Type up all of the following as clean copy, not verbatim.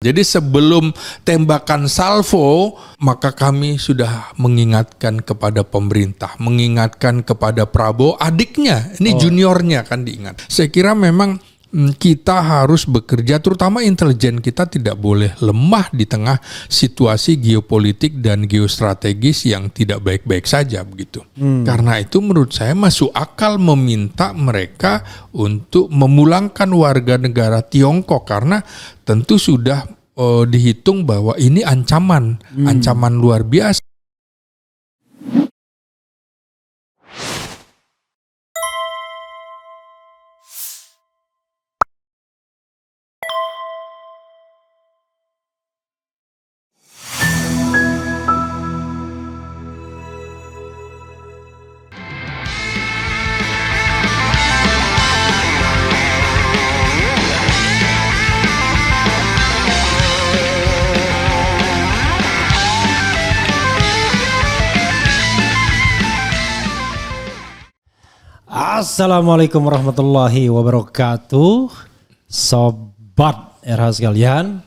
Jadi sebelum tembakan salvo, maka kami sudah mengingatkan kepada pemerintah, mengingatkan kepada Prabowo, adiknya, ini juniornya kan diingat. Saya kira memang kita harus bekerja, terutama intelijen kita tidak boleh lemah di tengah situasi geopolitik dan geostrategis yang tidak baik-baik saja begitu. Karena itu menurut saya masuk akal meminta mereka untuk memulangkan warga negara Tiongkok karena tentu sudah dihitung bahwa ini ancaman luar biasa. Assalamualaikum warahmatullahi wabarakatuh. Sobat RH sekalian,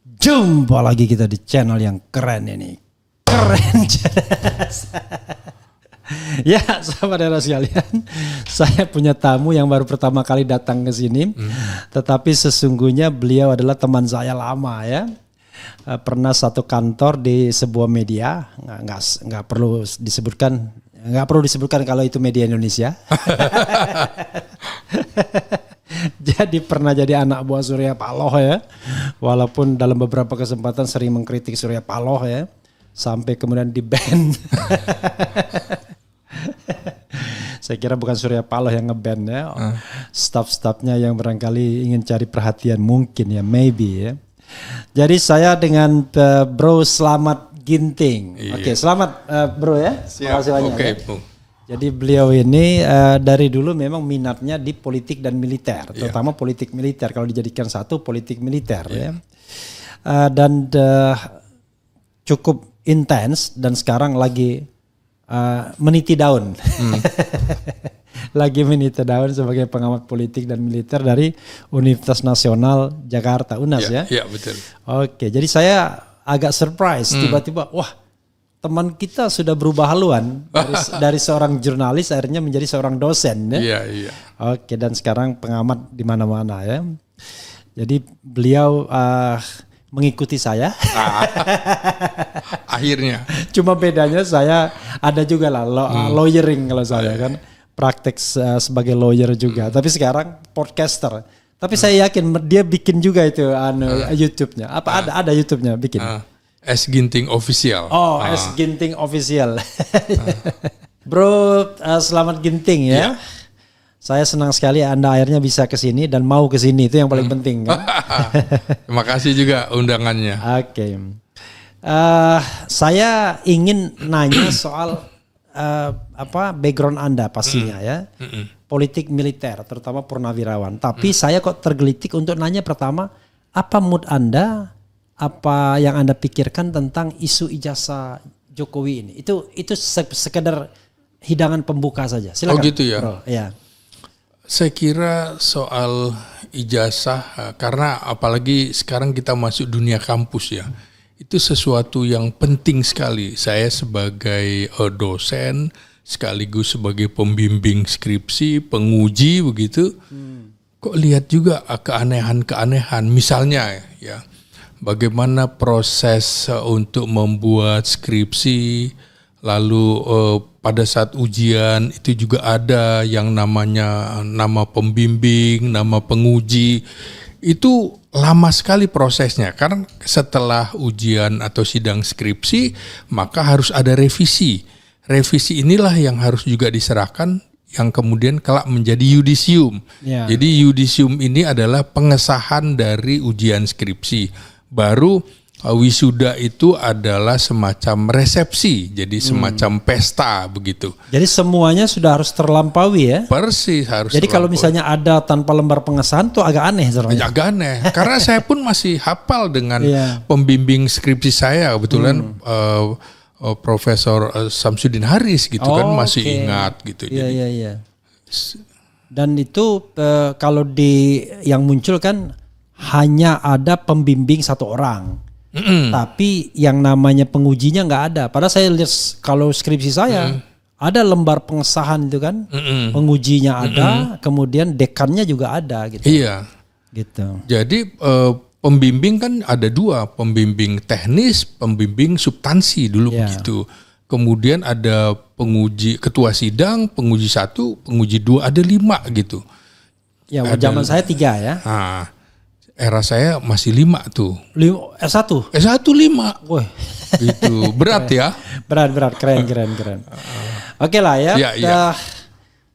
jumpa lagi kita di channel yang keren ini. Keren. Ya, sahabat RH sekalian, saya punya tamu yang baru pertama kali datang ke sini. Tetapi sesungguhnya beliau adalah teman saya lama ya. Pernah satu kantor di sebuah media, nggak perlu disebutkan. Nggak perlu disebutkan kalau itu media Indonesia. Jadi pernah jadi anak buah Surya Paloh ya. Walaupun dalam beberapa kesempatan sering mengkritik Surya Paloh ya. Sampai kemudian di-ban. Saya kira bukan Surya Paloh yang nge-ban ya. Staff-staffnya yang barangkali ingin cari perhatian mungkin ya, maybe ya. Jadi saya dengan Bro Slamet Ginting. Iya. Oke, selamat bro ya. Terima kasih banyak. Oke, ya. Jadi beliau ini dari dulu memang minatnya di politik dan militer, terutama politik militer. Kalau dijadikan satu, politik militer ya. Dan cukup intens dan sekarang lagi meniti daun. Lagi meniti daun sebagai pengamat politik dan militer dari Universitas Nasional Jakarta, UNAS ya. Iya, betul. Oke, jadi saya agak surprise tiba-tiba wah teman kita sudah berubah haluan dari seorang jurnalis akhirnya menjadi seorang dosen ya. Iya. Oke, dan sekarang pengamat di mana-mana ya. Jadi beliau mengikuti saya. Akhirnya. Cuma bedanya saya ada juga lah lawyering kalau saya kan praktek sebagai lawyer juga. Tapi sekarang podcaster. Tapi saya yakin dia bikin juga itu YouTube-nya. Apa ada YouTube-nya bikin? S Ginting Official. S Ginting Official. Bro, selamat Ginting ya. Saya senang sekali Anda akhirnya bisa ke sini dan mau ke sini, itu yang paling penting kan. Terima kasih juga undangannya. Oke. Saya ingin nanya soal background Anda pastinya ya. Politik militer, terutama purnawirawan. Tapi saya kok tergelitik untuk nanya pertama, apa mood Anda, apa yang Anda pikirkan tentang isu ijazah Jokowi ini? Itu sekedar hidangan pembuka saja. Silakan. Oh gitu ya. Bro. Ya. Saya kira soal ijazah, karena apalagi sekarang kita masuk dunia kampus ya, itu sesuatu yang penting sekali. Saya sebagai dosen, sekaligus sebagai pembimbing skripsi, penguji begitu, kok lihat juga keanehan-keanehan. Misalnya ya, bagaimana proses untuk membuat skripsi, lalu pada saat ujian itu juga ada yang namanya nama pembimbing, nama penguji. Itu lama sekali prosesnya, karena setelah ujian atau sidang skripsi maka harus ada revisi. Revisi inilah yang harus juga diserahkan yang kemudian kelak menjadi yudisium. Ya. Jadi yudisium ini adalah pengesahan dari ujian skripsi. Baru wisuda itu adalah semacam resepsi, jadi semacam pesta begitu. Jadi semuanya sudah harus terlampaui ya? Persis harus. Jadi kalau misalnya ada tanpa lembar pengesahan tuh agak aneh sebenarnya. Agak aneh, karena saya pun masih hafal dengan pembimbing skripsi saya kebetulan. Profesor Samsudin Haris gitu kan masih ingat gitu. Iya. Dan itu kalau yang muncul kan hanya ada pembimbing satu orang. Tapi yang namanya pengujinya nggak ada. Padahal saya lihat kalau skripsi saya ada lembar pengesahan itu kan, pengujinya ada, kemudian dekannya juga ada gitu. Iya. Gitu. Jadi pembimbing kan ada dua, pembimbing teknis, pembimbing substansi dulu begitu. Kemudian ada penguji ketua sidang, penguji 1, penguji 2, ada 5 gitu. Ya, zaman saya 3 ya. Nah, era saya masih 5 tuh. S1? S1 5. Wah. Gitu, berat ya. Berat, keren. Oke lah ya. Ya.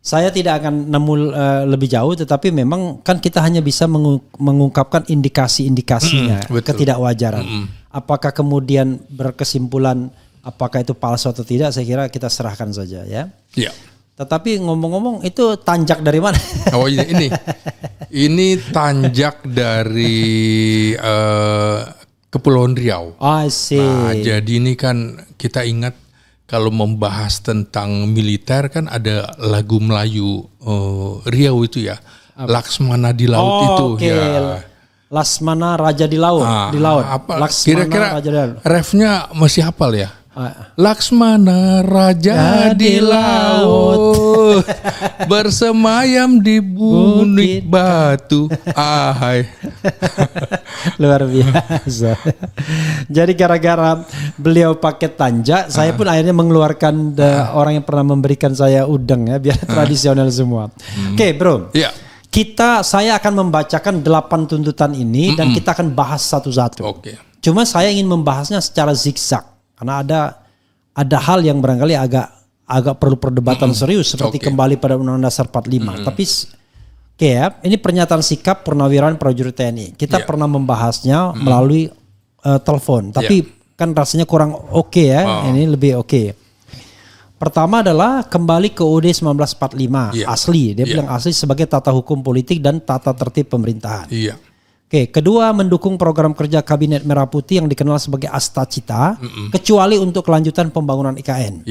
Saya tidak akan nemu lebih jauh, tetapi memang kan kita hanya bisa mengungkapkan indikasi-indikasinya, ketidakwajaran. Apakah kemudian berkesimpulan apakah itu palsu atau tidak, saya kira kita serahkan saja ya. Iya. Tetapi ngomong-ngomong itu tanjak dari mana? Oh ini tanjak dari Kepulauan Riau. I see. Nah, jadi ini kan kita ingat kalau membahas tentang militer kan ada lagu Melayu Riau itu ya. Laksmana di laut itu ya. Laksmana Raja di laut, di laut. Kira-kira refnya masih hafal ya? Laksmana Raja di laut bersemayam di bukit batu. Ahai. Luar biasa. Jadi gara-gara beliau pakai tanjak, saya pun akhirnya mengeluarkan orang yang pernah memberikan saya udang ya, biar tradisional semua. Oke, bro. Iya. Saya akan membacakan 8 tuntutan ini dan kita akan bahas satu-satu. Oke. Cuma saya ingin membahasnya secara zigzag. Karena ada hal yang barangkali agak perlu perdebatan serius seperti kembali pada Undang-Undang Dasar 45. Tapi ini pernyataan sikap purnawirawan prajurit TNI. Kita pernah membahasnya melalui telepon, tapi kan rasanya kurang oke ya. Ini lebih oke. Pertama adalah kembali ke UUD 1945 asli. Dia bilang asli sebagai tata hukum politik dan tata tertib pemerintahan. Kedua, mendukung program kerja Kabinet Merah Putih yang dikenal sebagai Astacita, kecuali untuk kelanjutan pembangunan IKN.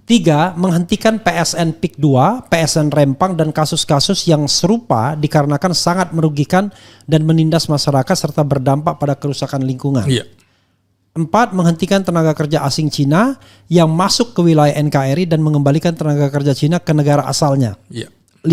3, menghentikan PSN PIK 2, PSN Rempang dan kasus-kasus yang serupa dikarenakan sangat merugikan dan menindas masyarakat serta berdampak pada kerusakan lingkungan. 4, menghentikan tenaga kerja asing Cina yang masuk ke wilayah NKRI dan mengembalikan tenaga kerja Cina ke negara asalnya. 5,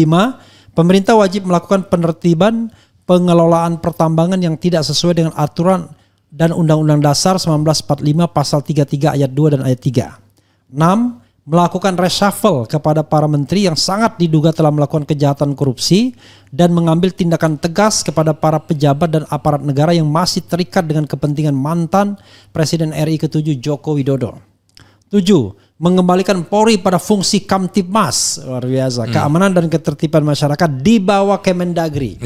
pemerintah wajib melakukan penertiban pengelolaan pertambangan yang tidak sesuai dengan aturan dan Undang-Undang Dasar 1945 pasal 33 ayat 2 dan ayat 3. 6, melakukan reshuffle kepada para menteri yang sangat diduga telah melakukan kejahatan korupsi dan mengambil tindakan tegas kepada para pejabat dan aparat negara yang masih terikat dengan kepentingan mantan Presiden RI ke-7 Joko Widodo. 7, mengembalikan Polri pada fungsi Kamtibmas, luar biasa, keamanan dan ketertiban masyarakat di bawah Kemendagri.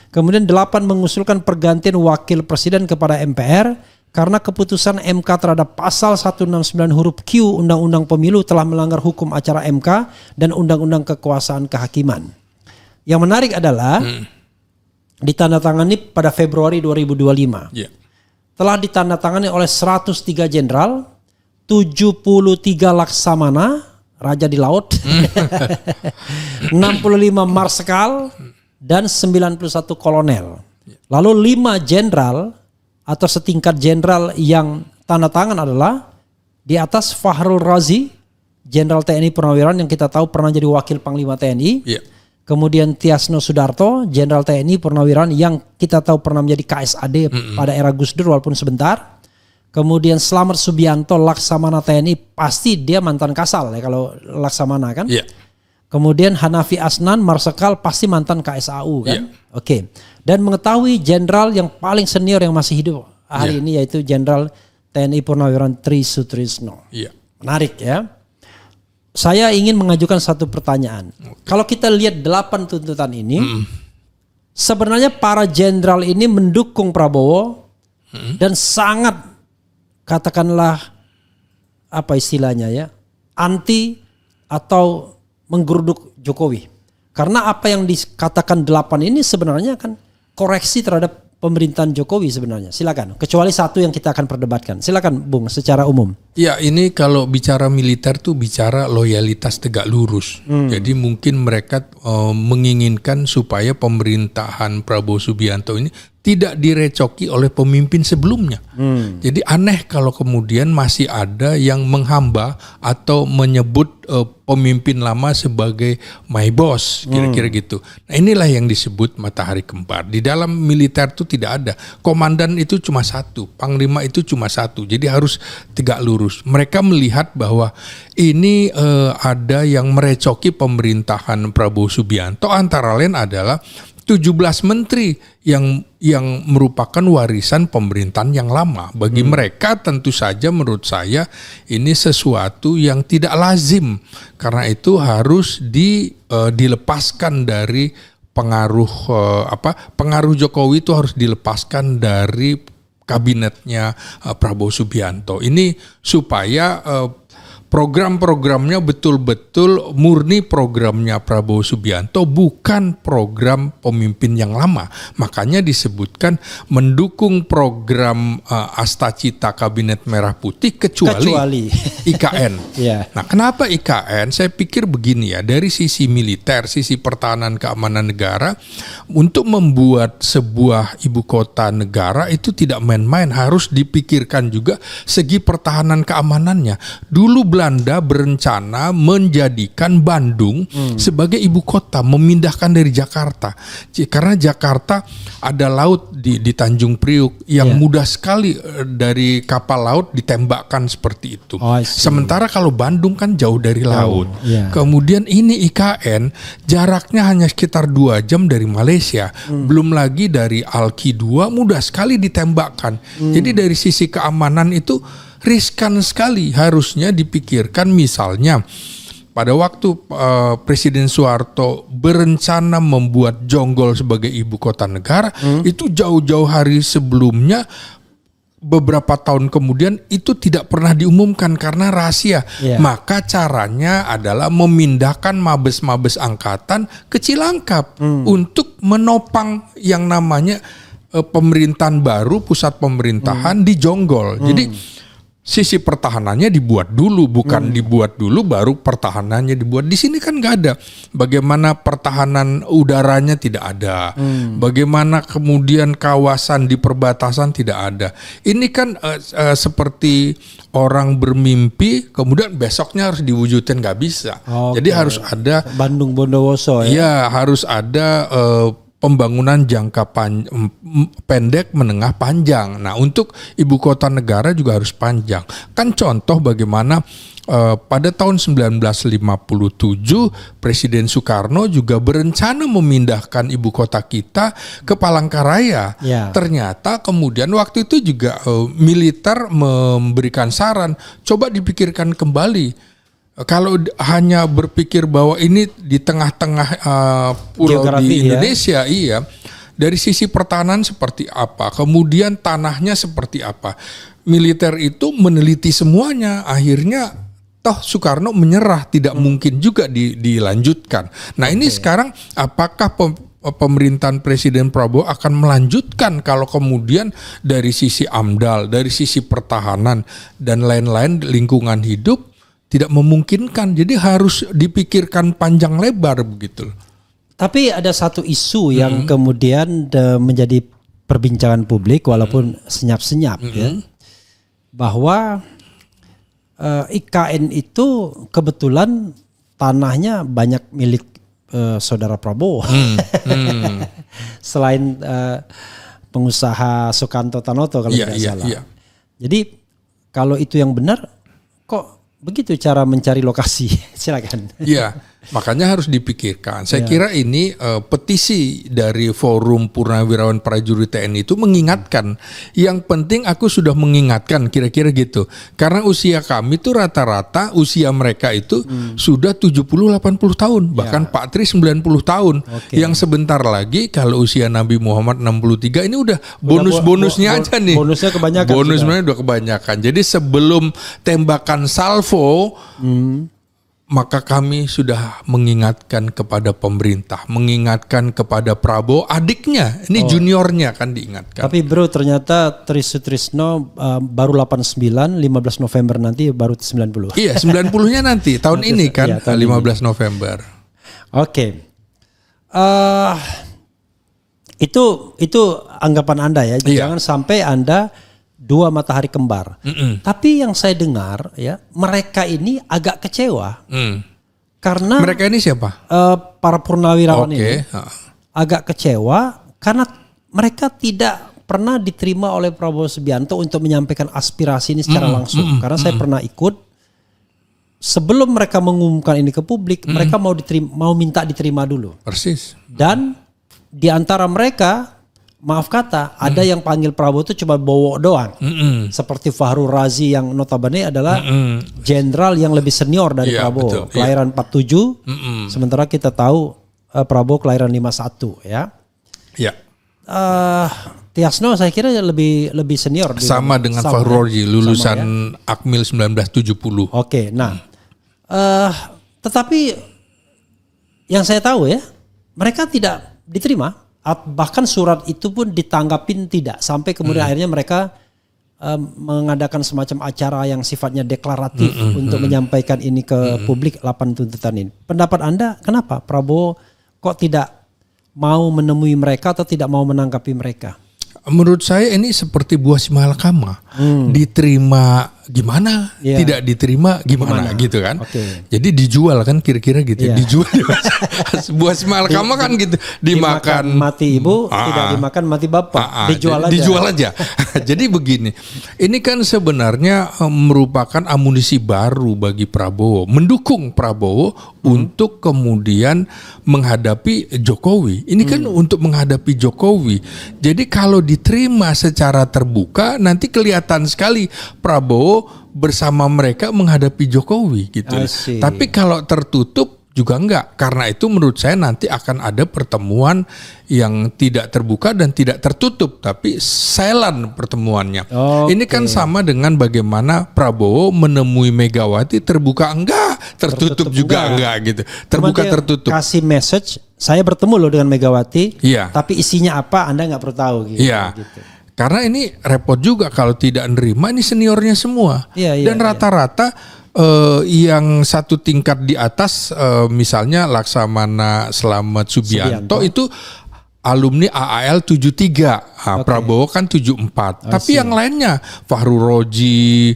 Kemudian 8, mengusulkan pergantian wakil presiden kepada MPR karena keputusan MK terhadap pasal 169 huruf Q Undang-Undang Pemilu telah melanggar hukum acara MK dan Undang-Undang Kekuasaan Kehakiman. Yang menarik adalah ditandatangani pada Februari 2025. Telah ditandatangani oleh 103 jenderal, 73 laksamana, raja di laut, 65 marsekal, dan 91 kolonel. Lalu 5 jenderal atau setingkat jenderal yang tanda tangan adalah di atas Fahrul Razi, jenderal TNI Purnawirawan yang kita tahu pernah jadi wakil Panglima TNI. Kemudian Tiasno Sudarto, jenderal TNI Purnawirawan yang kita tahu pernah menjadi KSAD pada era Gus Dur walaupun sebentar. Kemudian Slamet Subianto, Laksamana TNI, pasti dia mantan Kasal ya kalau Laksamana kan. Kemudian Hanafi Asnan, Marsekal, pasti mantan KSAU kan. Dan mengetahui jenderal yang paling senior yang masih hidup hari ini yaitu Jenderal TNI Purnawirawan Tri Sutrisno. Menarik ya. Saya ingin mengajukan satu pertanyaan. Kalau kita lihat 8 tuntutan ini, sebenarnya para jenderal ini mendukung Prabowo dan sangat katakanlah apa istilahnya ya, anti atau menggeruduk Jokowi. Karena apa yang dikatakan 8 ini sebenarnya kan koreksi terhadap pemerintahan Jokowi sebenarnya. Silakan. Kecuali satu yang kita akan perdebatkan. Silakan Bung secara umum. Ya ini kalau bicara militer tuh bicara loyalitas tegak lurus. Jadi mungkin mereka menginginkan supaya pemerintahan Prabowo Subianto ini tidak direcoki oleh pemimpin sebelumnya. Jadi aneh kalau kemudian masih ada yang menghamba atau menyebut pemimpin lama sebagai my boss, kira-kira gitu. Nah inilah yang disebut matahari kembar. Di dalam militer itu tidak ada. Komandan itu cuma satu, panglima itu cuma satu. Jadi harus tegak lurus. Mereka melihat bahwa ini ada yang merecoki pemerintahan Prabowo Subianto, antara lain adalah 17 menteri yang merupakan warisan pemerintahan yang lama. Bagi mereka tentu saja menurut saya ini sesuatu yang tidak lazim. Karena itu harus dilepaskan dari pengaruh Jokowi, itu harus dilepaskan dari kabinetnya Prabowo Subianto. Ini supaya program-programnya betul-betul murni programnya Prabowo Subianto, bukan program pemimpin yang lama. Makanya disebutkan mendukung program Astacita Kabinet Merah Putih kecuali IKN. Yeah. Nah, kenapa IKN? Saya pikir begini ya, dari sisi militer, sisi pertahanan keamanan negara, untuk membuat sebuah ibu kota negara itu tidak main-main, harus dipikirkan juga segi pertahanan keamanannya. Dulu Belanda berencana menjadikan Bandung sebagai ibu kota, memindahkan dari Jakarta. Karena Jakarta ada laut di Tanjung Priuk yang mudah sekali dari kapal laut ditembakkan seperti itu. Sementara kalau Bandung kan jauh dari laut. Kemudian ini IKN jaraknya hanya sekitar 2 jam dari Malaysia. Belum lagi dari Alki 2 mudah sekali ditembakkan. Jadi dari sisi keamanan itu riskan sekali. Harusnya dipikirkan misalnya pada waktu Presiden Soeharto berencana membuat Jonggol sebagai ibu kota negara, itu jauh-jauh hari sebelumnya, beberapa tahun kemudian itu tidak pernah diumumkan karena rahasia. Maka caranya adalah memindahkan mabes-mabes angkatan ke Cilangkap untuk menopang yang namanya pemerintahan baru, pusat pemerintahan di Jonggol. Jadi sisi pertahanannya dibuat dulu, bukan dibuat dulu baru pertahanannya dibuat. Di sini kan nggak ada. Bagaimana pertahanan udaranya tidak ada. Bagaimana kemudian kawasan di perbatasan tidak ada. Ini kan seperti orang bermimpi, kemudian besoknya harus diwujudin, nggak bisa. Jadi harus ada Bandung Bondowoso ya. Iya, harus ada pembangunan jangka pendek, menengah, panjang. Nah, untuk ibu kota negara juga harus panjang. Kan contoh bagaimana pada tahun 1957 Presiden Soekarno juga berencana memindahkan ibu kota kita ke Palangkaraya. Ternyata kemudian waktu itu juga militer memberikan saran, coba dipikirkan kembali. Kalau hanya berpikir bahwa ini di tengah-tengah pulau geografi di Indonesia, iya. Dari sisi pertahanan seperti apa, kemudian tanahnya seperti apa. Militer itu meneliti semuanya, akhirnya toh Soekarno menyerah, tidak mungkin juga dilanjutkan. Nah ini sekarang apakah pemerintahan Presiden Prabowo akan melanjutkan kalau kemudian dari sisi AMDAL, dari sisi pertahanan dan lain-lain lingkungan hidup tidak memungkinkan, jadi harus dipikirkan panjang lebar begitu. Tapi ada satu isu yang kemudian menjadi perbincangan publik walaupun senyap-senyap ya, bahwa IKN itu kebetulan tanahnya banyak milik saudara Prabowo. Selain pengusaha Sukanto Tanoto kalau tidak salah. Jadi kalau itu yang benar, kok begitu cara mencari lokasi? Silakan. Iya, makanya harus dipikirkan. Saya kira ini petisi dari Forum Purnawirawan Prajurit TNI itu mengingatkan. Yang penting aku sudah mengingatkan, kira-kira gitu. Karena usia kami itu rata-rata usia mereka itu sudah 70-80 tahun. Bahkan Pak Tri 90 tahun. Yang sebentar lagi kalau usia Nabi Muhammad 63 ini udah bonus-bonusnya aja nih. Bonusnya kebanyakan. Bonusnya udah kebanyakan. Jadi sebelum tembakan salvo, maka kami sudah mengingatkan kepada pemerintah, mengingatkan kepada Prabowo, adiknya, ini juniornya kan diingatkan. Tapi bro, ternyata Tri Sutrisno baru 89, 15 November nanti baru 90. Iya, 90-nya nanti, tahun ini kan, tahun 15 November. Oke. Itu anggapan Anda ya. Jangan sampai Anda dua matahari kembar. Tapi yang saya dengar ya, mereka ini agak kecewa. Karena mereka ini siapa? Para purnawirawan ini agak kecewa karena mereka tidak pernah diterima oleh Prabowo Subianto untuk menyampaikan aspirasi ini secara langsung. Karena saya pernah ikut. Sebelum mereka mengumumkan ini ke publik, mereka mau minta diterima dulu. Persis. Dan di antara mereka, maaf kata, ada yang panggil Prabowo itu cuma Bowo doang. Seperti Fahrul Razi yang notabene adalah jenderal yang lebih senior dari Prabowo. Betul, kelahiran 47, sementara kita tahu Prabowo kelahiran 51 ya. Ya. Tiasno saya kira lebih senior. Sama dengan Fahrul Razi, lulusan Akmil 1970. Oke, nah tetapi yang saya tahu ya, mereka tidak diterima. Bahkan surat itu pun ditanggapin tidak. Sampai kemudian akhirnya mereka mengadakan semacam acara yang sifatnya deklaratif untuk menyampaikan ini ke publik 8 tuntutan ini. Pendapat Anda kenapa Prabowo kok tidak mau menemui mereka atau tidak mau menanggapi mereka? Menurut saya ini seperti buah si malakama. Diterima gimana, tidak diterima gimana gitu kan. Jadi dijual kan kira-kira gitu. Dijual buah si malakama kan gitu. Dimakan mati ibu, tidak dimakan mati bapak. Dijual aja. Jadi begini. Ini kan sebenarnya merupakan amunisi baru bagi Prabowo. Mendukung Prabowo untuk kemudian menghadapi Jokowi. Ini kan untuk menghadapi Jokowi. Jadi kalau diterima secara terbuka, nanti kelihatan sekali Prabowo bersama mereka menghadapi Jokowi gitu. Tapi kalau tertutup juga enggak. Karena itu menurut saya nanti akan ada pertemuan yang tidak terbuka dan tidak tertutup, tapi silent pertemuannya. Ini kan sama dengan bagaimana Prabowo menemui Megawati, terbuka enggak, tertutup juga enggak gitu. Terbuka tertutup. Kasih message, saya bertemu loh dengan Megawati, tapi isinya apa Anda nggak perlu tahu gitu. Gitu. Karena ini repot juga kalau tidak nerima, ini seniornya semua. Dan rata-rata yang satu tingkat di atas, misalnya Laksamana Slamet Subianto itu alumni AAL 73, Prabowo kan 74. Tapi yang lainnya Fahrul Razi,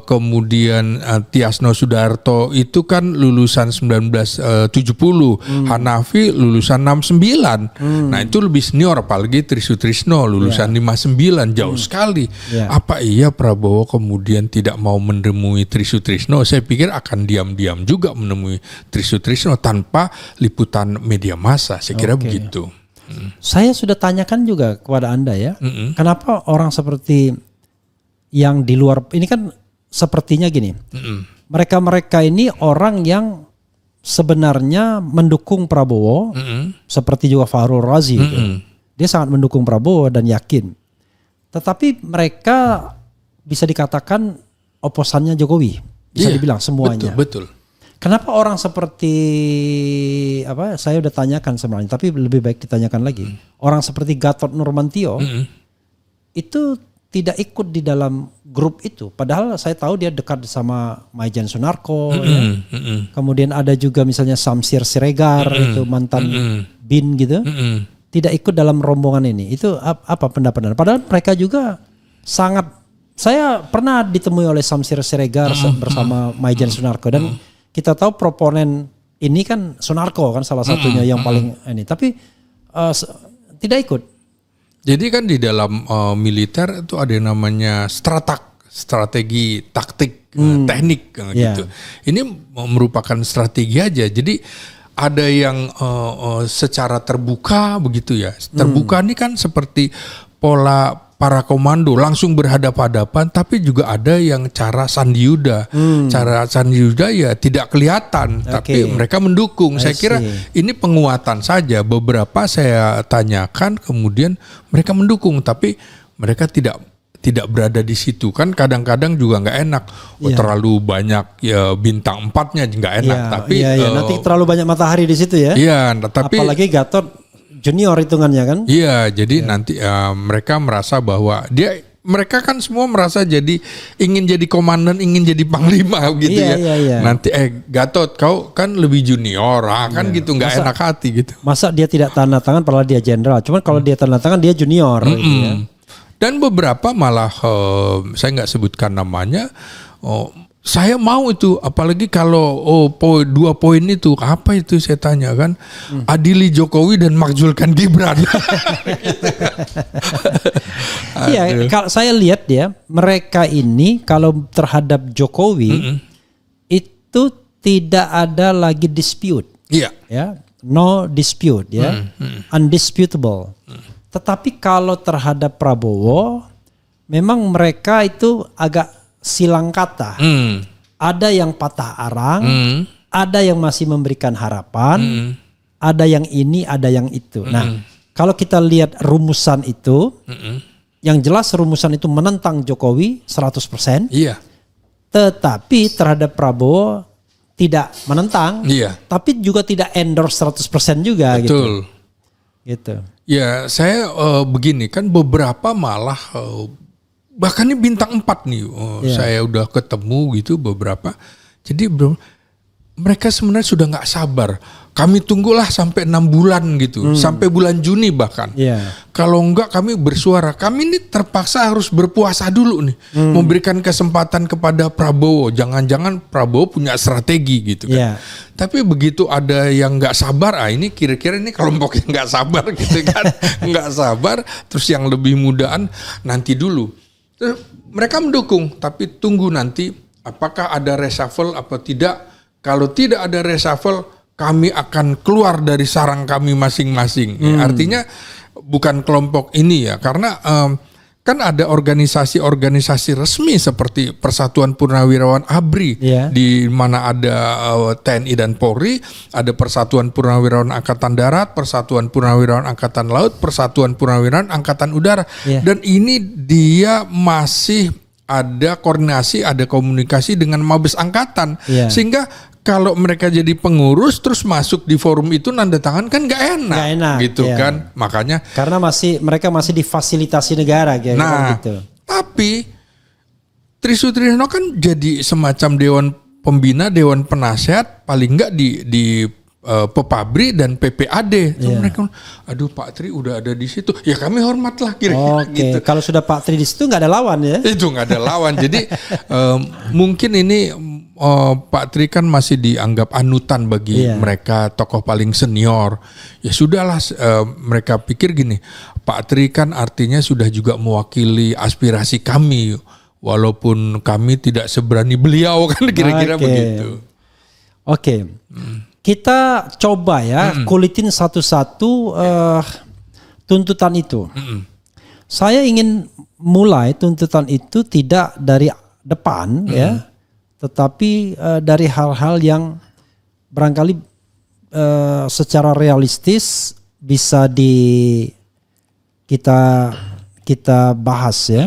kemudian Tiasno Sudarto itu kan lulusan 1970, Hanafi lulusan 69. Nah itu lebih senior, apalagi Trisutrisno lulusan 59, jauh sekali. Apa iya Prabowo kemudian tidak mau menemui Trisutrisno? Saya pikir akan diam-diam juga menemui Trisutrisno tanpa liputan media massa. Saya kira begitu. Saya sudah tanyakan juga kepada Anda ya, kenapa orang seperti yang di luar ini kan sepertinya gini, mereka ini orang yang sebenarnya mendukung Prabowo, seperti juga Fahrul Razi, dia sangat mendukung Prabowo dan yakin, tetapi mereka bisa dikatakan oposannya Jokowi, bisa dibilang semuanya. Betul. Kenapa orang seperti saya udah tanyakan sebenarnya, tapi lebih baik ditanyakan lagi. Orang seperti Gatot Nurmantio itu tidak ikut di dalam grup itu. Padahal saya tahu dia dekat sama Maijen Sunarko. Kemudian ada juga misalnya Samsir Siregar, itu mantan BIN gitu. Tidak ikut dalam rombongan ini. Itu apa pendapat Anda? Padahal mereka juga sangat. Saya pernah ditemui oleh Samsir Siregar bersama Maijen Sunarko dan kita tahu proponen ini kan Sunarko kan salah satunya yang paling ini, tapi tidak ikut. Jadi kan di dalam militer itu ada yang namanya strategi taktik, teknik gitu. Ini merupakan strategi aja. Jadi ada yang secara terbuka begitu ya. Terbuka ini kan seperti pola para komando langsung berhadapan-hadapan, tapi juga ada yang cara Sandiuda. Cara Sandiuda ya tidak kelihatan, tapi mereka mendukung. Saya kira ini penguatan saja. Beberapa saya tanyakan kemudian mereka mendukung, tapi mereka tidak berada di situ. Kan kadang-kadang juga nggak enak. Terlalu banyak ya bintang 4-nya nggak enak. Tapi nanti terlalu banyak matahari di situ ya. Tapi apalagi Gatot junior hitungannya kan? Iya, jadi nanti mereka merasa bahwa dia mereka kan semua merasa ingin jadi komandan, ingin jadi panglima gitu Iya, ya. iya. Nanti Gatot kau kan lebih junior, kan gitu, nggak enak hati gitu. Masa dia tidak tanda tangan padahal dia jenderal. Cuman kalau dia tanda tangan dia junior gitu ya. Dan beberapa malah saya nggak sebutkan namanya. Saya mau itu, apalagi kalau 2 poin itu apa itu saya tanya kan, adili Jokowi dan makzulkan Gibran. Iya, kalau saya lihat ya, mereka ini kalau terhadap Jokowi itu tidak ada lagi dispute. Iya. Ya, no dispute ya. Undisputable. Tetapi kalau terhadap Prabowo memang mereka itu agak silang kata. Ada yang patah arang, ada yang masih memberikan harapan, ada yang ini, ada yang itu. Nah, kalau kita lihat rumusan itu, yang jelas rumusan itu menentang Jokowi 100%. Iya. Tetapi terhadap Prabowo tidak menentang, tapi juga tidak endorse 100% juga. Betul. Gitu. Ya, saya begini kan, beberapa malah bahkan ini bintang 4 nih, saya udah ketemu gitu beberapa. Jadi mereka sebenarnya sudah nggak sabar. Kami tunggulah sampai 6 bulan gitu, sampai bulan Juni bahkan. Kalau enggak kami bersuara. Kami ini terpaksa harus berpuasa dulu nih, memberikan kesempatan kepada Prabowo. Jangan-jangan Prabowo punya strategi gitu kan. Tapi begitu ada yang nggak sabar, ini kira-kira ini kelompok yang nggak sabar gitu kan, nggak sabar. Terus yang lebih mudaan nanti dulu. Mereka mendukung, tapi tunggu nanti apakah ada reshuffle apa tidak. Kalau tidak ada reshuffle, kami akan keluar dari sarang kami masing-masing. Artinya bukan kelompok ini ya, karena kan ada organisasi-organisasi resmi seperti Persatuan Purnawirawan ABRI, di mana ada TNI dan Polri, ada Persatuan Purnawirawan Angkatan Darat, Persatuan Purnawirawan Angkatan Laut, Persatuan Purnawirawan Angkatan Udara. Dan ini dia masih ada koordinasi, ada komunikasi dengan Mabes Angkatan. Sehingga kalau mereka jadi pengurus terus masuk di forum itu nanda tangan kan nggak enak gitu kan. Makanya karena mereka masih difasilitasi negara gitu. Tapi Tri Sutrisno kan jadi semacam dewan pembina, dewan penasehat paling nggak di Pepabri dan PPAD. Mereka, aduh Pak Tri udah ada di situ, ya kami hormatlah kira-kira gitu. Kalau sudah Pak Tri di situ nggak ada lawan ya? Itu nggak ada lawan. Jadi mungkin ini Pak Tri kan masih dianggap anutan bagi mereka, tokoh paling senior. Ya sudahlah, mereka pikir gini, Pak Tri kan artinya sudah juga mewakili aspirasi kami, walaupun kami tidak seberani beliau kan, kira-kira begitu. Kita coba ya kulitin satu-satu tuntutan itu. Saya ingin mulai tuntutan itu tidak dari depan ya, tetapi dari hal-hal yang barangkali secara realistis bisa kita bahas ya.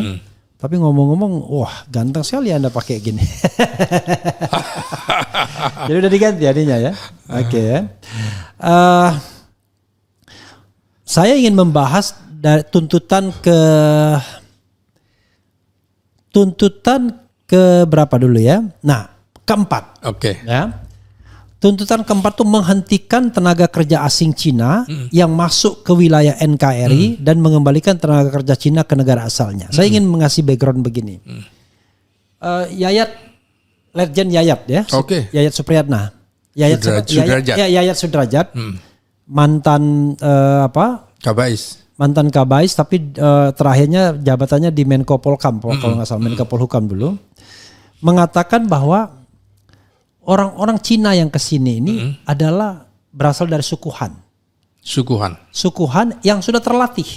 Tapi ngomong-ngomong, wah ganteng sekali Anda pakai gini. Jadi udah diganti adanya ya. Saya ingin membahas dari tuntutan ke berapa dulu ya? Nah, keempat. Ya. Tuntutan keempat itu menghentikan tenaga kerja asing Cina yang masuk ke wilayah NKRI dan mengembalikan tenaga kerja Cina ke negara asalnya. Saya ingin mengasih background begini. Letjen Yayat ya, Yayat Supriyatna, Yayat Sudrajat, mantan mantan Kabais, tapi terakhirnya jabatannya di Menko Polkam, kalau nggak salah Menko Polhukam dulu, mengatakan bahwa orang-orang Cina yang kesini ini adalah berasal dari suku Han. Suku Han yang sudah terlatih.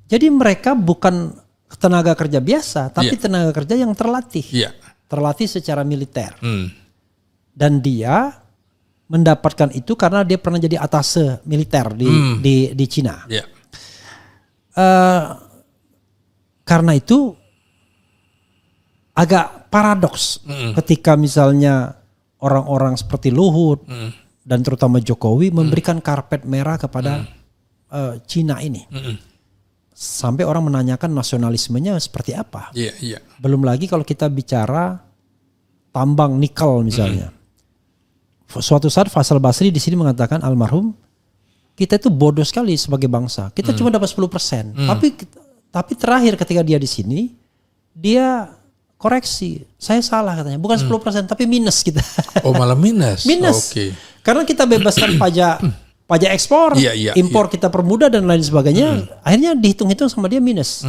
Jadi mereka bukan tenaga kerja biasa, tapi tenaga kerja yang terlatih. Terlatih secara militer. Dan dia mendapatkan itu karena dia pernah jadi atase militer di Cina. Karena itu agak paradoks ketika misalnya orang-orang seperti Luhut dan terutama Jokowi memberikan karpet merah kepada Cina ini. sampai orang menanyakan nasionalismenya seperti apa. Iya, iya. Belum lagi kalau kita bicara tambang nikel misalnya. Suatu saat Faisal Basri di sini mengatakan almarhum, kita itu bodoh sekali sebagai bangsa. Kita cuma dapat 10%. Tapi terakhir ketika dia di sini, dia koreksi. Saya salah katanya. Bukan 10%, tapi minus kita. Oh, malah minus. Minus. Oke. Karena kita bebaskan pajak ekspor, impor kita permudah dan lain sebagainya. Akhirnya dihitung-hitung sama dia minus.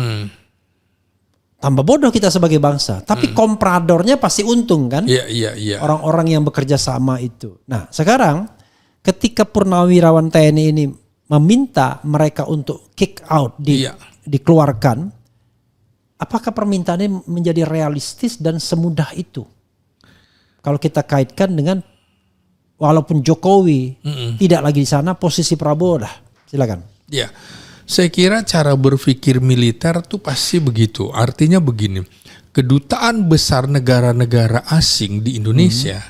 Tambah bodoh kita sebagai bangsa. Tapi kompradornya pasti untung kan? Iya. Orang-orang yang bekerja sama itu. Nah sekarang ketika purnawirawan TNI ini meminta mereka untuk kick out, dikeluarkan, apakah permintaannya menjadi realistis dan semudah itu? Kalau kita kaitkan dengan walaupun Jokowi tidak lagi di sana, posisi Prabowo dah. Silakan. Ya, saya kira cara berpikir militer tuh pasti begitu. Artinya begini, kedutaan besar negara-negara asing di Indonesia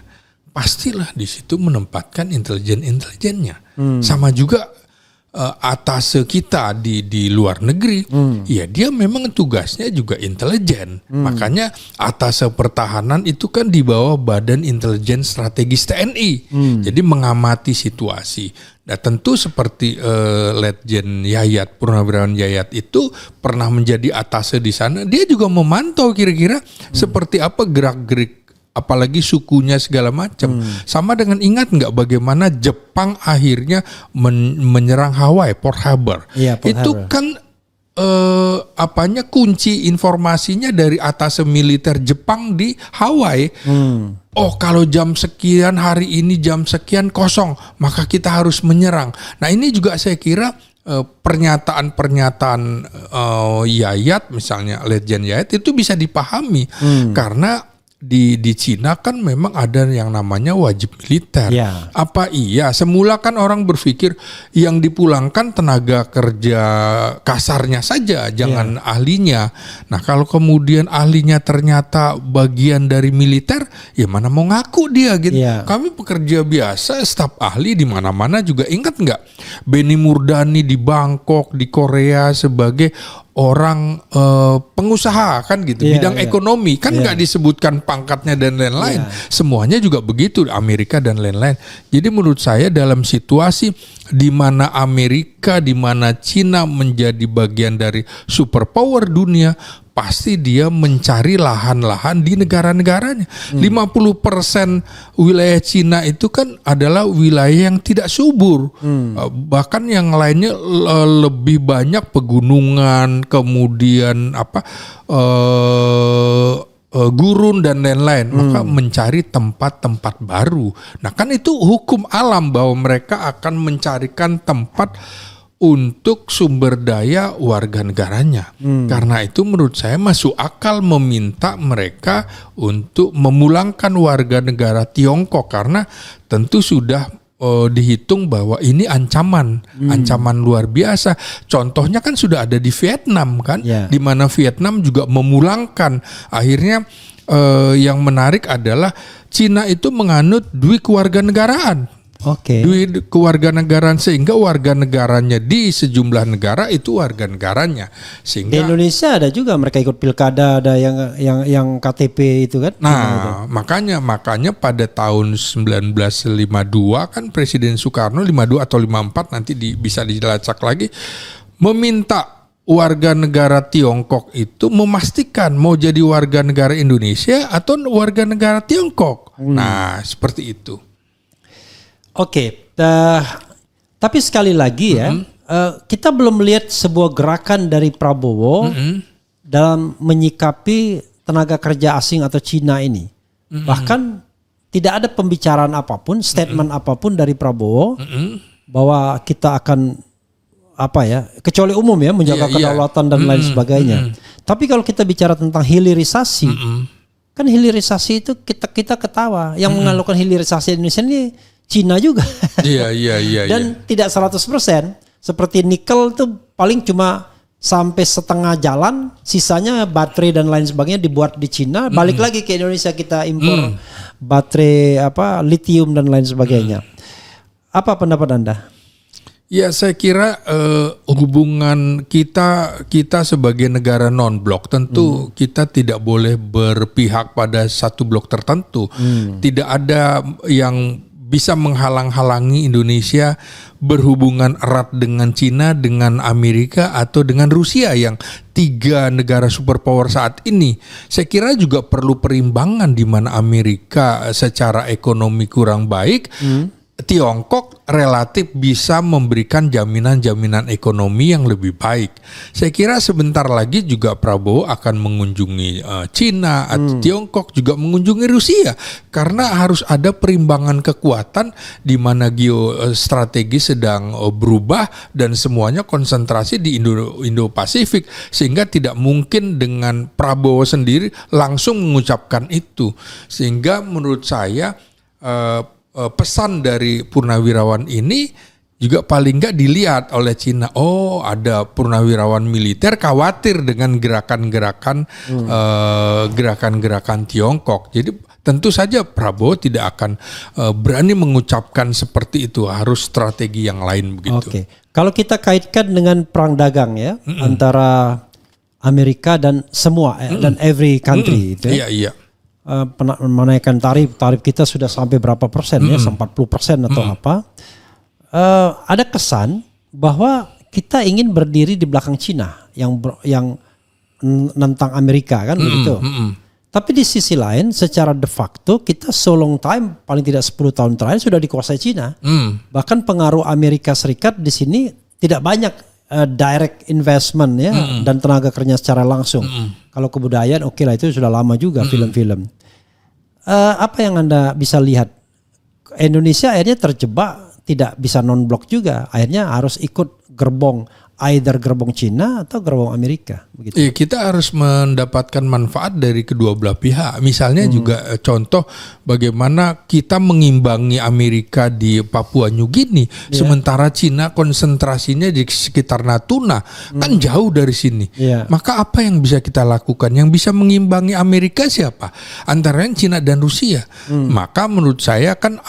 pastilah di situ menempatkan intelijen-intelijennya. Sama juga atase kita di luar negeri, ya dia memang tugasnya juga intelijen. Makanya atase pertahanan itu kan di bawah Badan Intelijen Strategis TNI. Jadi mengamati situasi. Nah tentu seperti Letjen Yayat, Purnawirawan Yayat itu pernah menjadi atase di sana. Dia juga memantau kira-kira seperti apa gerak-gerik, apalagi sukunya segala macam. Sama dengan ingat nggak bagaimana Jepang akhirnya menyerang Hawaii, Pearl Harbor. Itu kan kunci informasinya dari atase militer Jepang di Hawaii. Oh kalau jam sekian hari ini jam sekian kosong, maka kita harus menyerang. Nah ini juga saya kira pernyataan Yayat, misalnya Letjen Yayat itu bisa dipahami karena di Cina kan memang ada yang namanya wajib militer. Apa iya semula kan orang berpikir yang dipulangkan tenaga kerja kasarnya saja, jangan ahlinya. Nah kalau kemudian ahlinya ternyata bagian dari militer, ya mana mau ngaku dia gitu. Kami pekerja biasa, staf ahli di mana-mana juga. Ingat nggak Benny Murdani di Bangkok, di Korea sebagai orang pengusaha kan gitu, bidang ekonomi kan nggak disebutkan pangkatnya dan lain-lain. Semuanya juga begitu, Amerika dan lain-lain. Jadi menurut saya dalam situasi di mana Amerika, di mana Cina menjadi bagian dari superpower dunia, pasti dia mencari lahan-lahan di negara-negaranya. 50% wilayah Cina itu kan adalah wilayah yang tidak subur. Bahkan yang lainnya lebih banyak pegunungan, kemudian gurun dan lain-lain. Maka mencari tempat-tempat baru. Nah kan itu hukum alam bahwa mereka akan mencarikan tempat untuk sumber daya warga negaranya. Karena itu menurut saya masuk akal meminta mereka untuk memulangkan warga negara Tiongkok, karena tentu sudah dihitung bahwa ini ancaman luar biasa. Contohnya kan sudah ada di Vietnam kan, di mana Vietnam juga memulangkan. Akhirnya yang menarik adalah Cina itu menganut dui kewarganegaraan. Dui kewarganegaraan, sehingga warga negaranya di sejumlah negara itu warga negaranya. Sehingga di Indonesia ada juga mereka ikut pilkada, ada yang KTP itu kan. Nah, makanya pada tahun 1952 kan Presiden Soekarno 52 atau 54 nanti bisa dilacak lagi, meminta warga negara Tiongkok itu memastikan mau jadi warga negara Indonesia atau warga negara Tiongkok. Nah, seperti itu. Tapi sekali lagi kita belum melihat sebuah gerakan dari Prabowo dalam menyikapi tenaga kerja asing atau Cina ini. Bahkan tidak ada pembicaraan apapun, statement apapun dari Prabowo bahwa kita akan kecuali umum menjaga kedaulatan dan lain sebagainya. Tapi kalau kita bicara tentang hilirisasi, kan hilirisasi itu kita ketawa. Yang mengalukan hilirisasi Indonesia ini Cina juga. Iya. Dan tidak 100%. Seperti nikel itu paling cuma sampai setengah jalan, sisanya baterai dan lain sebagainya dibuat di Cina, balik lagi ke Indonesia kita impor baterai lithium dan lain sebagainya. Apa pendapat Anda? Ya, saya kira hubungan kita sebagai negara non-blok tentu kita tidak boleh berpihak pada satu blok tertentu. Tidak ada yang bisa menghalang-halangi Indonesia berhubungan erat dengan Cina, dengan Amerika, atau dengan Rusia yang 3 negara superpower saat ini. Saya kira juga perlu perimbangan di mana Amerika secara ekonomi kurang baik. Tiongkok relatif bisa memberikan jaminan-jaminan ekonomi yang lebih baik. Saya kira sebentar lagi juga Prabowo akan mengunjungi Cina atau Tiongkok, juga mengunjungi Rusia, karena harus ada perimbangan kekuatan di mana geostrategi sedang berubah dan semuanya konsentrasi di Indo-Pasifik, sehingga tidak mungkin dengan Prabowo sendiri langsung mengucapkan itu. Sehingga menurut saya pesan dari purnawirawan ini juga paling nggak dilihat oleh Cina. Oh, ada purnawirawan militer khawatir dengan gerakan-gerakan Tiongkok. Jadi tentu saja Prabowo tidak akan berani mengucapkan seperti itu. Harus strategi yang lain begitu. Oke. Kalau kita kaitkan dengan perang dagang ya antara Amerika dan semua dan every country itu. Iya. Menaikkan tarif kita sudah sampai berapa persen ya, 40% atau apa. Ada kesan bahwa kita ingin berdiri di belakang Cina yang nentang Amerika kan begitu. Tapi di sisi lain secara de facto kita so long time, paling tidak 10 tahun terakhir sudah dikuasai Cina. Bahkan pengaruh Amerika Serikat di sini tidak banyak direct investment ya dan tenaga kerja secara langsung. Kalau kebudayaan oke lah, itu sudah lama juga film-film. Apa yang Anda bisa lihat? Indonesia akhirnya terjebak, tidak bisa non-blok juga. Akhirnya harus ikut gerbong, either gerbong Cina atau gerbong Amerika. Begitu. Iya, kita harus mendapatkan manfaat dari kedua belah pihak. Misalnya juga contoh bagaimana kita mengimbangi Amerika di Papua New Guinea, sementara Cina konsentrasinya di sekitar Natuna, kan jauh dari sini. Maka apa yang bisa kita lakukan? Yang bisa mengimbangi Amerika siapa? Antara Cina dan Rusia. Maka menurut saya kan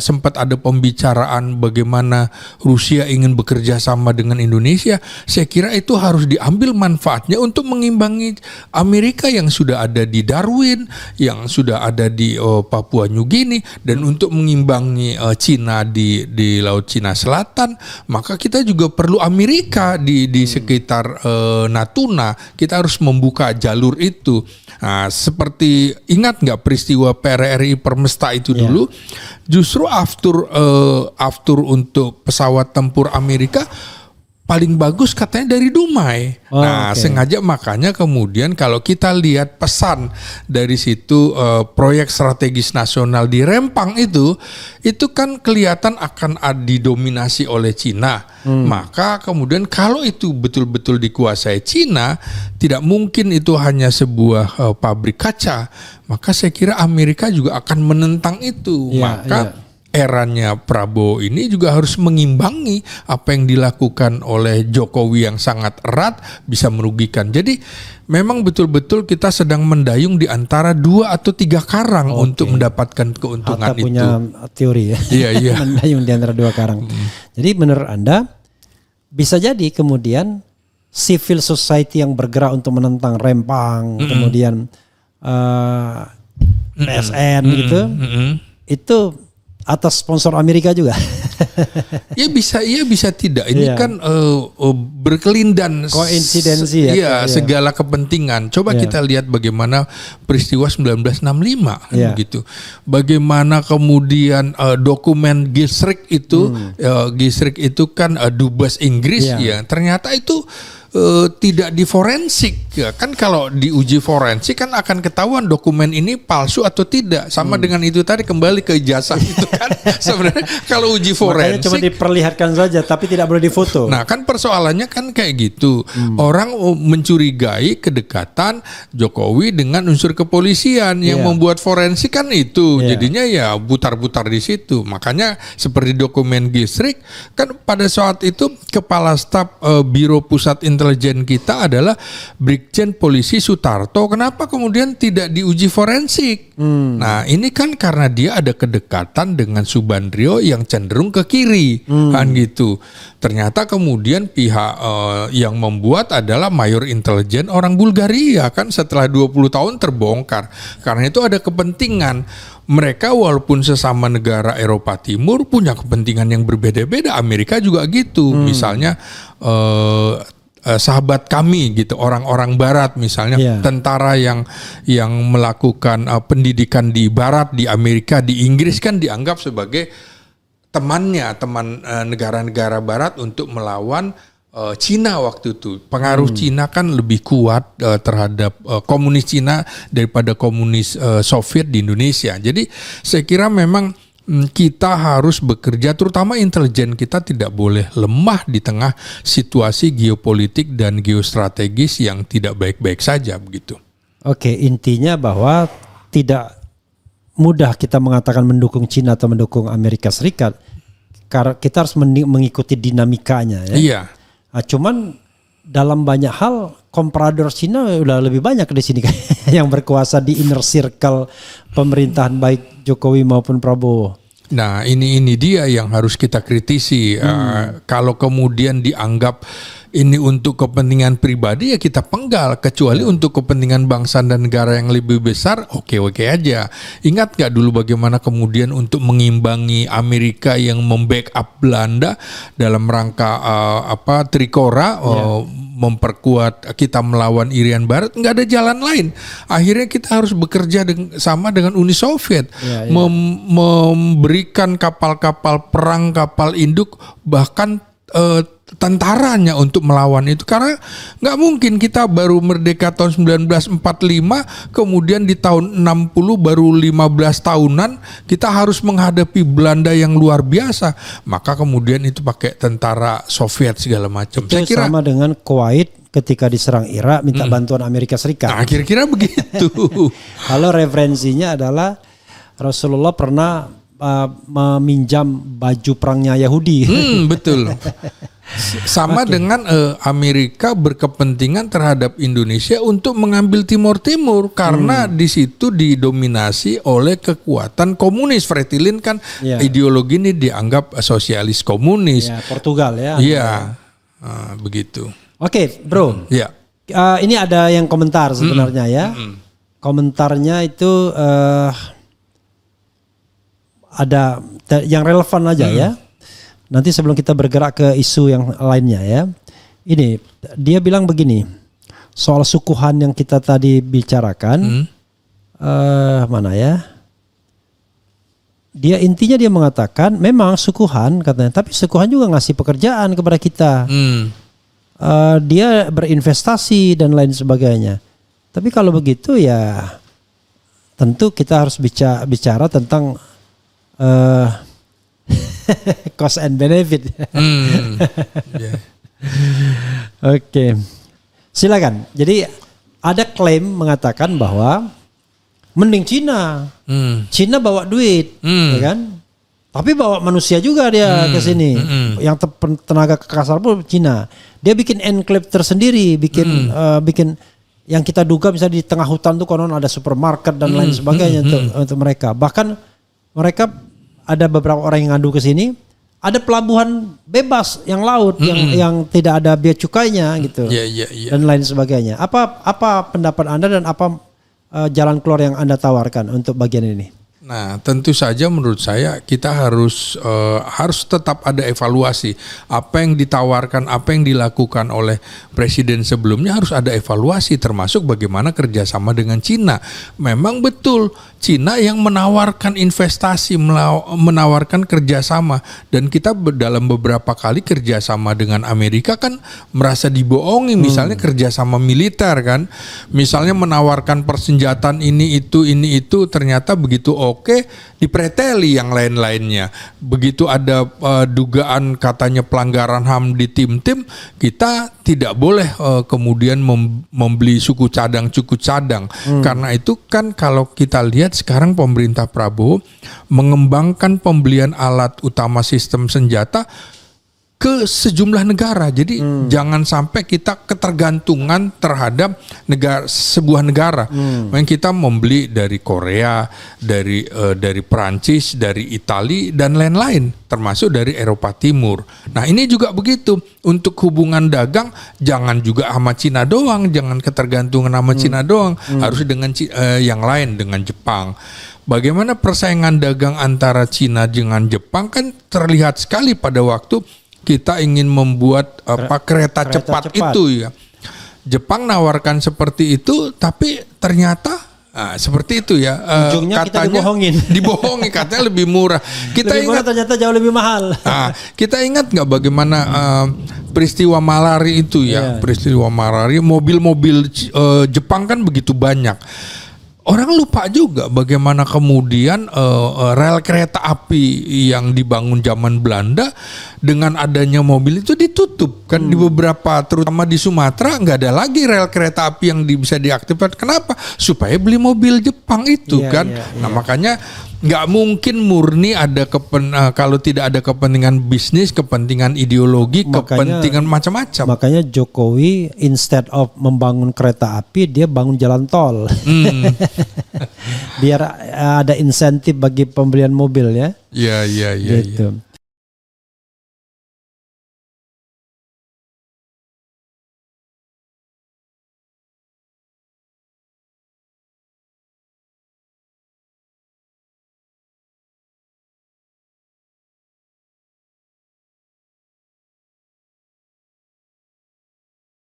sempat ada pembicaraan bagaimana Rusia ingin bekerja sama dengan Indonesia. Saya kira itu harus diambil manfaatnya untuk mengimbangi Amerika yang sudah ada di Darwin, yang sudah ada di Papua New Guinea, dan untuk mengimbangi Cina di Laut Cina Selatan. Maka kita juga perlu Amerika di sekitar Natuna. Kita harus membuka jalur itu. Nah, seperti ingat nggak peristiwa PRRI Permesta itu dulu? Justru aftur untuk pesawat tempur Amerika paling bagus katanya dari Dumai. Sengaja makanya kemudian kalau kita lihat pesan dari situ proyek strategis nasional di Rempang itu kan kelihatan akan didominasi oleh Cina. Maka kemudian kalau itu betul-betul dikuasai Cina, tidak mungkin itu hanya sebuah pabrik kaca. Maka saya kira Amerika juga akan menentang itu. Eranya Prabowo ini juga harus mengimbangi apa yang dilakukan oleh Jokowi yang sangat erat, bisa merugikan. Jadi memang betul-betul kita sedang mendayung di antara 2 atau 3 karang untuk mendapatkan keuntungan Hatta punya teori ya. Iya. Mendayung di antara 2 karang. Jadi menurut Anda bisa jadi kemudian civil society yang bergerak untuk menentang Rempang, kemudian PSN gitu, itu atas sponsor Amerika juga. bisa tidak. Ini kan berkelindan koinsidensi segala kepentingan. Coba kita lihat bagaimana peristiwa 1965 gitu. Bagaimana kemudian dokumen Gilstrike itu kan dubes Inggris ternyata itu tidak diforensik ya. Kan kalau diuji forensik kan akan ketahuan dokumen ini palsu atau tidak. Sama dengan itu tadi, kembali ke ijazah itu kan. Sebenarnya kalau uji forensik makanya cuma diperlihatkan saja tapi tidak boleh difoto. Nah kan persoalannya kan kayak gitu. Orang mencurigai kedekatan Jokowi dengan unsur kepolisian. Yang membuat forensik kan itu. Jadinya ya butar-butar di situ. Makanya seperti dokumen Gilstrike kan pada saat itu Kepala Staf Biro Pusat intelijen kita adalah Brigjen Polisi Sutarto. Kenapa kemudian tidak diuji forensik? Nah, ini kan karena dia ada kedekatan dengan Subandrio yang cenderung ke kiri, kan gitu. Ternyata kemudian pihak yang membuat adalah mayor intelijen orang Bulgaria, kan setelah 20 tahun terbongkar. Karena itu ada kepentingan. Mereka walaupun sesama negara Eropa Timur punya kepentingan yang berbeda-beda. Amerika juga gitu. Misalnya sahabat kami gitu, orang-orang Barat misalnya, tentara yang melakukan pendidikan di Barat, di Amerika, di Inggris kan dianggap sebagai teman negara-negara Barat untuk melawan Cina waktu itu. Pengaruh Cina kan lebih kuat terhadap komunis Cina daripada komunis Soviet di Indonesia. Jadi saya kira memang kita harus bekerja, terutama intelijen kita tidak boleh lemah di tengah situasi geopolitik dan geostrategis yang tidak baik-baik saja begitu. Oke, intinya bahwa tidak mudah kita mengatakan mendukung Cina atau mendukung Amerika Serikat, karena kita harus mengikuti dinamikanya. Ya? Iya. Nah, cuman dalam banyak hal komprador Cina udah lebih banyak di sini yang berkuasa di inner circle pemerintahan baik Jokowi maupun Prabowo. Nah, ini dia yang harus kita kritisi. Kalau kemudian dianggap ini untuk kepentingan pribadi ya kita penggal, kecuali untuk kepentingan bangsa dan negara yang lebih besar, oke aja. Ingat gak dulu bagaimana kemudian untuk mengimbangi Amerika yang membackup Belanda dalam rangka Trikora, memperkuat kita melawan Irian Barat, nggak ada jalan lain. Akhirnya kita harus bekerja sama dengan Uni Soviet, memberikan kapal-kapal perang, kapal induk, bahkan tentaranya untuk melawan itu, karena nggak mungkin kita baru merdeka tahun 1945 kemudian di tahun 60 baru 15 tahunan kita harus menghadapi Belanda yang luar biasa, maka kemudian itu pakai tentara Soviet segala macam. Saya kira sama dengan Kuwait ketika diserang Irak minta bantuan Amerika Serikat. Nah, kira-kira begitu. Kalau referensinya adalah Rasulullah pernah meminjam baju perangnya Yahudi. Betul. Sama dengan Amerika berkepentingan terhadap Indonesia untuk mengambil Timur Timur karena di situ didominasi oleh kekuatan komunis. Fretilin kan ideologi ini dianggap sosialis komunis. Portugal ya. Iya, begitu. Oke, bro. Ya. Ini ada yang komentar sebenarnya ya. Komentarnya itu ada yang relevan aja ya. Nanti sebelum kita bergerak ke isu yang lainnya ya. Ini dia bilang begini. Soal sukuhan yang kita tadi bicarakan. Mana ya? Intinya dia mengatakan memang sukuhan katanya, tapi sukuhan juga ngasih pekerjaan kepada kita. Dia berinvestasi dan lain sebagainya. Tapi kalau begitu ya tentu kita harus bicara tentang cost and benefit. Oke. Silakan. Jadi ada klaim mengatakan bahwa mending Cina. Cina bawa duit, ya kan? Tapi bawa manusia juga dia ke sini. Yang tenaga kasar pun Cina. Dia bikin enclave tersendiri, bikin yang kita duga misalnya di tengah hutan tuh konon ada supermarket dan lain sebagainya untuk mereka. Bahkan mereka ada beberapa orang yang ngadu ke sini, ada pelabuhan bebas yang laut yang tidak ada bea cukainya gitu. Dan lain sebagainya. Apa pendapat Anda dan apa jalan keluar yang Anda tawarkan untuk bagian ini? Nah, tentu saja menurut saya kita harus tetap ada evaluasi. Apa yang ditawarkan, apa yang dilakukan oleh presiden sebelumnya harus ada evaluasi, termasuk bagaimana kerjasama dengan Cina. Memang betul Cina yang menawarkan investasi, menawarkan kerjasama, dan kita dalam beberapa kali kerjasama dengan Amerika kan merasa dibohongi, misalnya kerjasama militer kan, misalnya menawarkan persenjataan ini itu, ternyata begitu oke, dipreteli yang lain-lainnya. Begitu ada dugaan katanya pelanggaran HAM di tim-tim, kita tidak boleh kemudian membeli suku cadang. Karena itu kan kalau kita lihat sekarang pemerintah Prabowo mengembangkan pembelian alat utama sistem senjata ke sejumlah negara. Jadi jangan sampai kita ketergantungan terhadap sebuah negara. Yang kita membeli dari Korea, dari Perancis, dari Italia dan lain-lain, termasuk dari Eropa Timur. Nah, ini juga begitu. Untuk hubungan dagang jangan juga sama Cina doang, jangan ketergantungan sama Cina doang, harus dengan yang lain, dengan Jepang. Bagaimana persaingan dagang antara Cina dengan Jepang kan terlihat sekali pada waktu kita ingin membuat kereta cepat itu ya. Jepang nawarkan seperti itu, tapi ternyata seperti itu ya. Ujungnya Katanya kita dibohongi, katanya lebih murah. Kita lebih murah, ternyata jauh lebih mahal. Kita ingat nggak bagaimana peristiwa malari itu ya? Peristiwa malari, mobil-mobil Jepang kan begitu banyak. Orang lupa juga bagaimana kemudian rel kereta api yang dibangun zaman Belanda dengan adanya mobil itu ditutup kan di beberapa, terutama di Sumatera nggak ada lagi rel kereta api yang bisa diaktifkan. Kenapa? Supaya beli mobil Jepang itu kan. Nah, makanya nggak mungkin murni ada kalau tidak ada kepentingan bisnis, kepentingan ideologi, kepentingan macam-macam. Makanya Jokowi instead of membangun kereta api, dia bangun jalan tol. Biar ada insentif bagi pembelian mobil ya. Iya. Gitu.